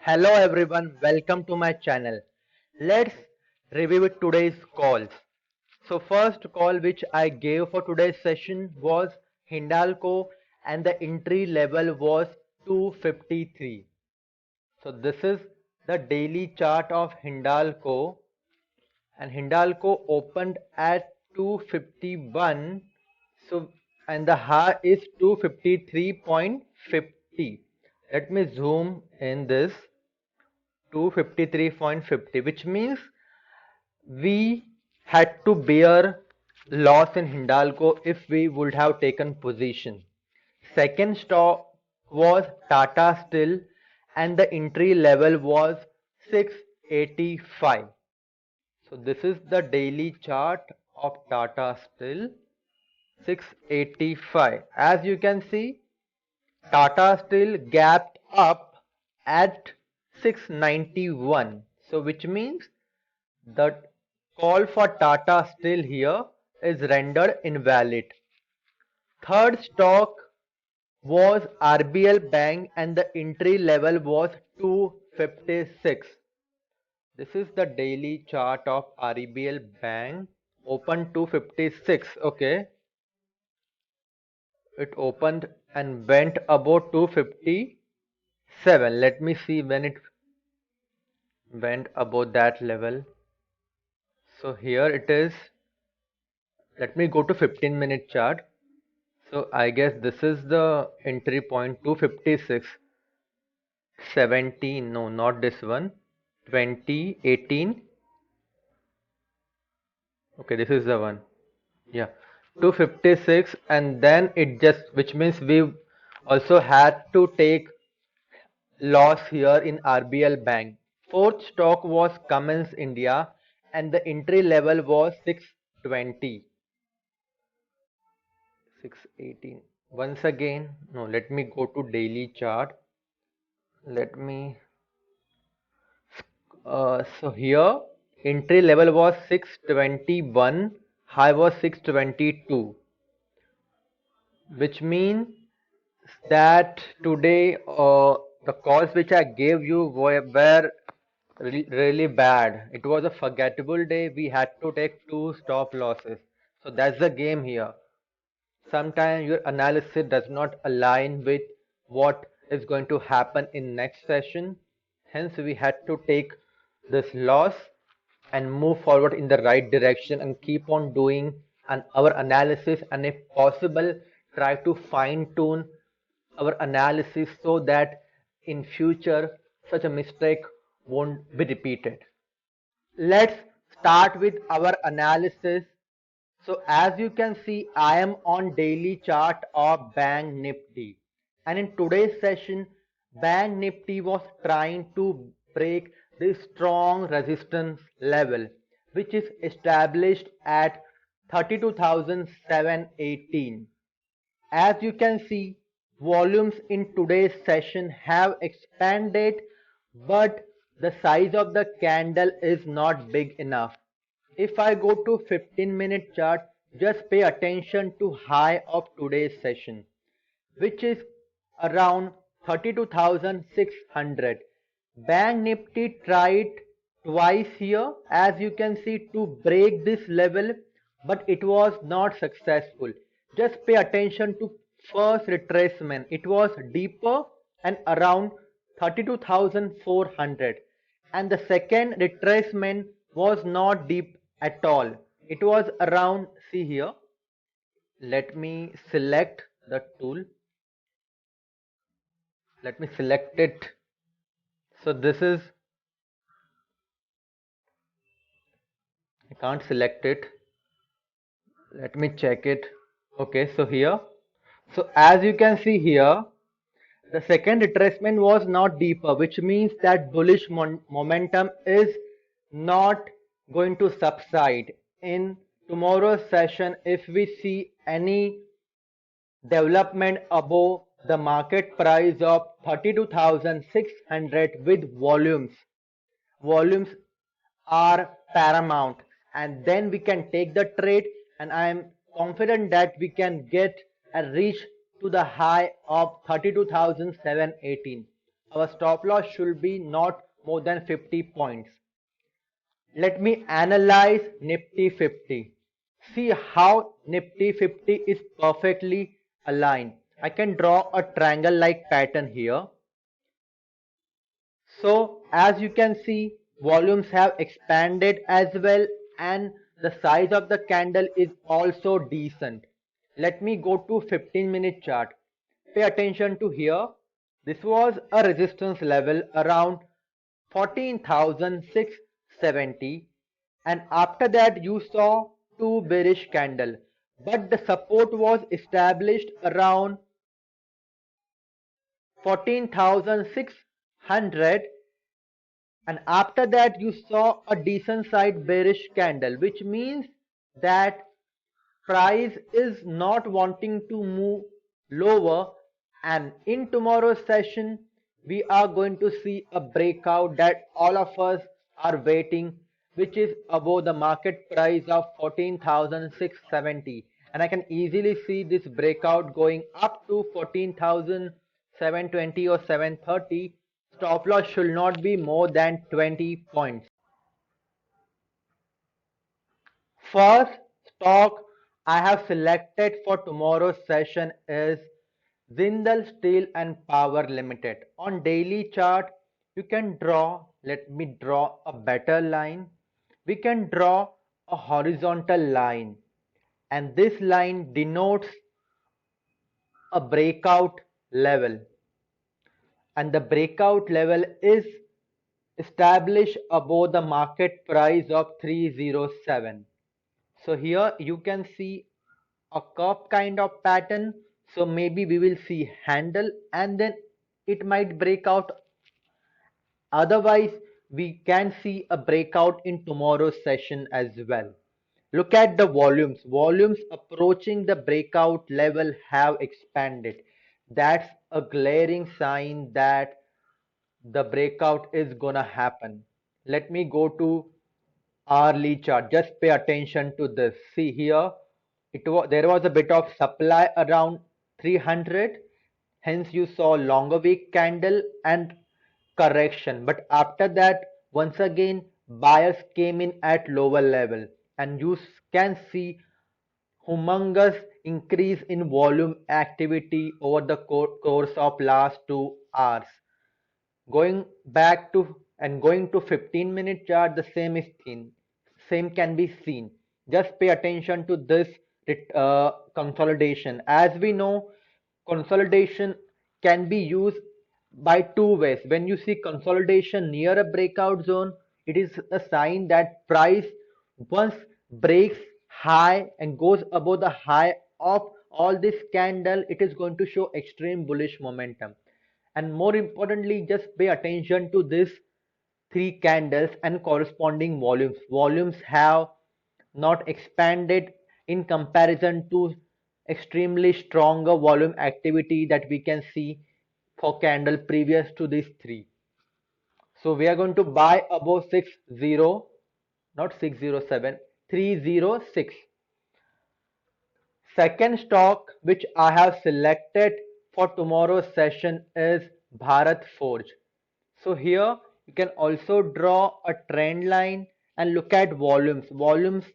Hello everyone, welcome to my channel. Let's review today's calls. So first call which I gave for today's session was Hindalco and the entry level was 253. So this is the daily chart of Hindalco and Hindalco opened at 251. So and the high is 253.50. Let me zoom in this 253.50, which means we had to bear loss in Hindalco if we would have taken position. Second stock was Tata Steel and the entry level was 685. So this is the daily chart of Tata Steel, 685. As you can see, Tata Steel gapped up at 691. So which means the call for Tata Steel here is rendered invalid. Third stock was RBL Bank and the entry level was 256. This is the daily chart of RBL Bank. Open 256. Okay. It opened and went above 257. Let me see when it went above that level. So here it is. Let me go to 15-minute chart. So I guess this is the entry point 256. 17. No, not this one. 2018. Okay, this is the one. Yeah. 256, and then it just, which means we also had to take loss here in RBL Bank. Fourth stock was Cummins India and the entry level was 620. 618. Once again, no, let me go to daily chart. Let me, so here entry level was 621, high was 622, which means that today the calls which I gave you were really bad. It was a forgettable day. We had to take two stop losses. So that's the game here. Sometimes your analysis does not align with what is going to happen in next session. Hence we had to take this loss and move forward in the right direction and keep on doing our analysis, and if possible try to fine tune our analysis so that in future such a mistake won't be repeated. Let's start with our analysis. So as you can see, I am on daily chart of Bank Nifty, and in today's session Bank Nifty was trying to break this strong resistance level which is established at 32,718. As you can see, volumes in today's session have expanded, but the size of the candle is not big enough. If I go to 15-minute chart, just pay attention to high of today's session, which is around 32,600. Bank Nifty tried twice here, as you can see, to break this level, but it was not successful. Just pay attention to first retracement. It was deeper and around 32,400, and the second retracement was not deep at all. It was around, see here, let me select the tool, let me select it. So this is, I can't select it, let me check it. Okay, so here, so as you can see here, the second retracement was not deeper, which means that bullish momentum is not going to subside. In tomorrow's session, if we see any development above the market price of 32,600 with volumes are paramount, and then we can take the trade, and I am confident that we can get a reach to the high of 32,718. our stop loss should be not more than 50 points. Let me analyze Nifty 50. See how Nifty 50 is perfectly aligned. I can draw a triangle like pattern here. So as you can see, volumes have expanded as well, and the size of the candle is also decent. Let me go to 15-minute chart. Pay attention to here. This was a resistance level around 14,670, and after that you saw two bearish candle, but the support was established around 14,600, and after that you saw a decent side bearish candle, which means that price is not wanting to move lower, and in tomorrow's session we are going to see a breakout that all of us are waiting, which is above the market price of 14,670, and I can easily see this breakout going up to 14,720 or 730. Stop loss should not be more than 20 points. First stock I have selected for tomorrow's session is Jindal Steel and Power Limited. On daily chart, you can draw, let me draw a better line. We can draw a horizontal line, and this line denotes a breakout level, and the breakout level is established above the market price of 307. So here you can see a curve kind of pattern. So maybe we will see handle and then it might break out. Otherwise, we can see a breakout in tomorrow's session as well. Look at the volumes. Volumes approaching the breakout level have expanded. That's a glaring sign that the breakout is gonna happen. Let me go to hourly chart. Just pay attention to this. See here, there was a bit of supply around 300. Hence, you saw longer wick candle and correction. But after that, once again, buyers came in at lower level, and you can see humongous increase in volume activity over the course of last 2 hours. Going back to and going to 15-minute chart, the same can be seen. Just pay attention to this consolidation. As we know, consolidation can be used by two ways. When you see consolidation near a breakout zone, it is a sign that price once breaks high and goes above the high of all this candle, it is going to show extreme bullish momentum. And more importantly, just pay attention to this three candles and corresponding volumes. Volumes have not expanded in comparison to extremely stronger volume activity that we can see for candle previous to these three. So we are going to buy above 60, not 607, 306. Second stock which I have selected for tomorrow's session is Bharat Forge. So here you can also draw a trend line and look at volumes. Volumes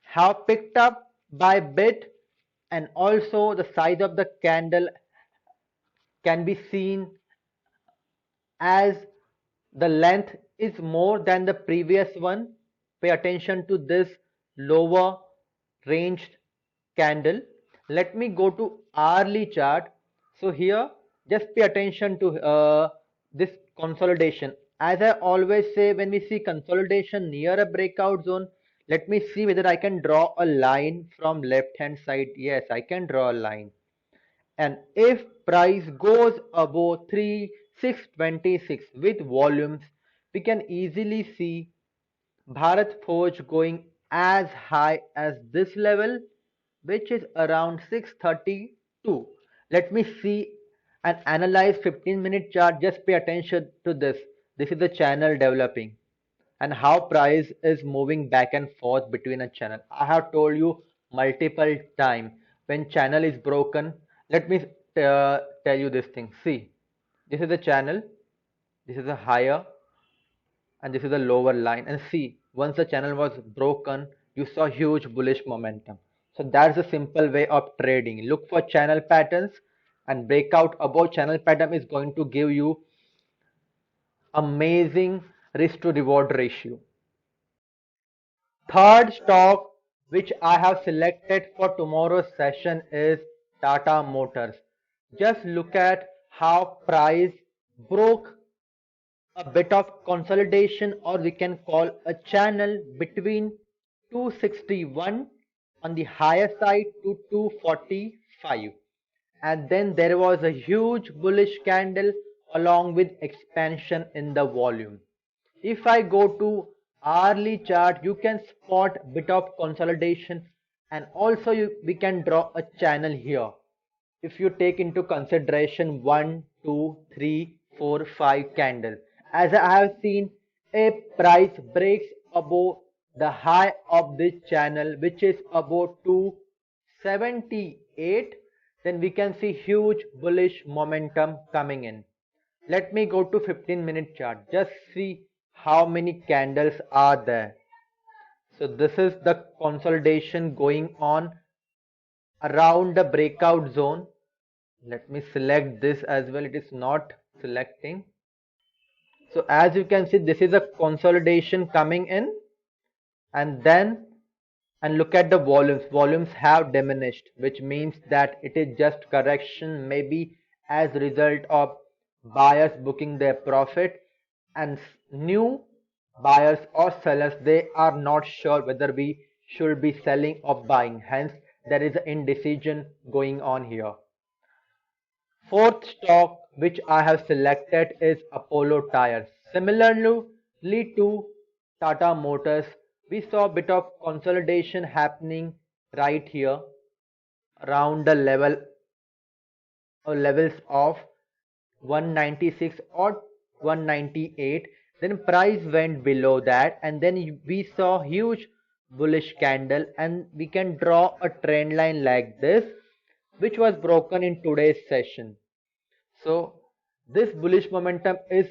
have picked up by bit, and also the size of the candle can be seen as the length is more than the previous one. Pay attention to this lower ranged candle. Let me go to hourly chart. So here just pay attention to this consolidation. As I always say, when we see consolidation near a breakout zone, let me see whether I can draw a line from left hand side. Yes, I can draw a line. And if price goes above 3626 with volumes, we can easily see Bharat Forge going as high as this level, which is around 632. Let me see and analyze 15-minute chart. Just pay attention to this. This is the channel developing and how price is moving back and forth between a channel. I have told you multiple times, when channel is broken, let me tell you this thing. See, This is the channel, this is a higher, and this is the lower line. And see, once the channel was broken, you saw huge bullish momentum. So that's a simple way of trading. Look for channel patterns, and breakout above channel pattern is going to give you amazing risk to reward ratio. Third stock which I have selected for tomorrow's session is Tata Motors. Just look at how price broke a bit of consolidation, or we can call a channel between 261 on the higher side to 245, and then there was a huge bullish candle along with expansion in the volume. If I go to hourly chart, you can spot bit of consolidation, and also we can draw a channel here. If you take into consideration 1, 2, 3, 4, 5 candles, as I have seen, a price breaks above the high of this channel, which is about 278, then we can see huge bullish momentum coming in. Let me go to 15-minute chart. Just see how many candles are there. So this is the consolidation going on around the breakout zone. Let me select this as well. It is not selecting. So as you can see, this is a consolidation coming in, and then and look at the volumes have diminished, which means that it is just correction, maybe as a result of buyers booking their profit, and new buyers or sellers, they are not sure whether we should be selling or buying, hence there is an indecision going on here. Fourth stock which I have selected is Apollo Tyres. Similarly to Tata Motors, we saw a bit of consolidation happening right here around the levels of 196 or 198. Then price went below that, and then we saw huge bullish candle, and we can draw a trend line like this, which was broken in today's session. So this bullish momentum is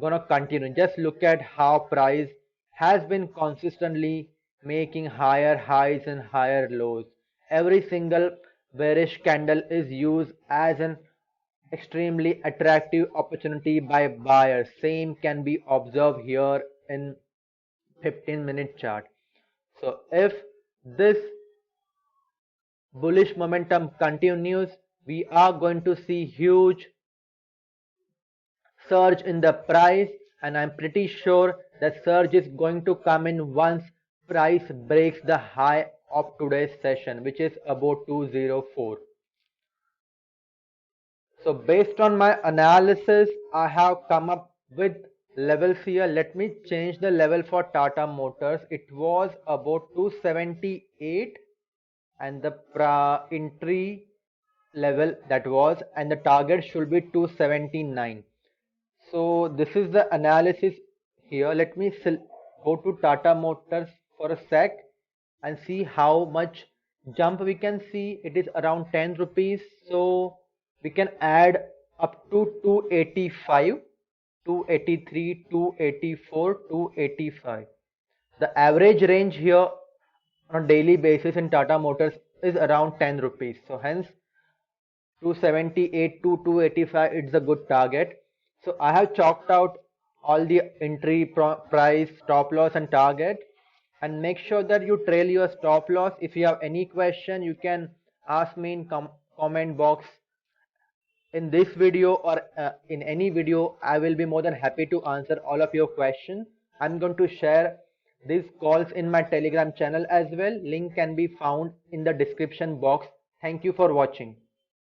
gonna continue. Just look at how price has been consistently making higher highs and higher lows. Every single bearish candle is used as an extremely attractive opportunity by buyers. Same can be observed here in 15-minute chart. So if this bullish momentum continues, we are going to see huge surge in the price, and I'm pretty sure that surge is going to come in once price breaks the high of today's session, which is about 204. So based on my analysis, I have come up with levels here. Let me change the level for Tata Motors. It was about 278, and the entry level that was, and the target should be 279. So this is the analysis here. Let me go to Tata Motors for a sec and see how much jump we can see. It is around 10 rupees. So we can add up to 285, 283, 284, 285. The average range here on a daily basis in Tata Motors is around 10 rupees. So hence 278 to 285, it's a good target. So I have chalked out all the entry price, stop loss and target, and make sure that you trail your stop loss. If you have any question, you can ask me in comment box in this video, or in any video. I will be more than happy to answer all of your questions. I'm going to share these calls in my Telegram channel as well. Link can be found in the description box. Thank you for watching.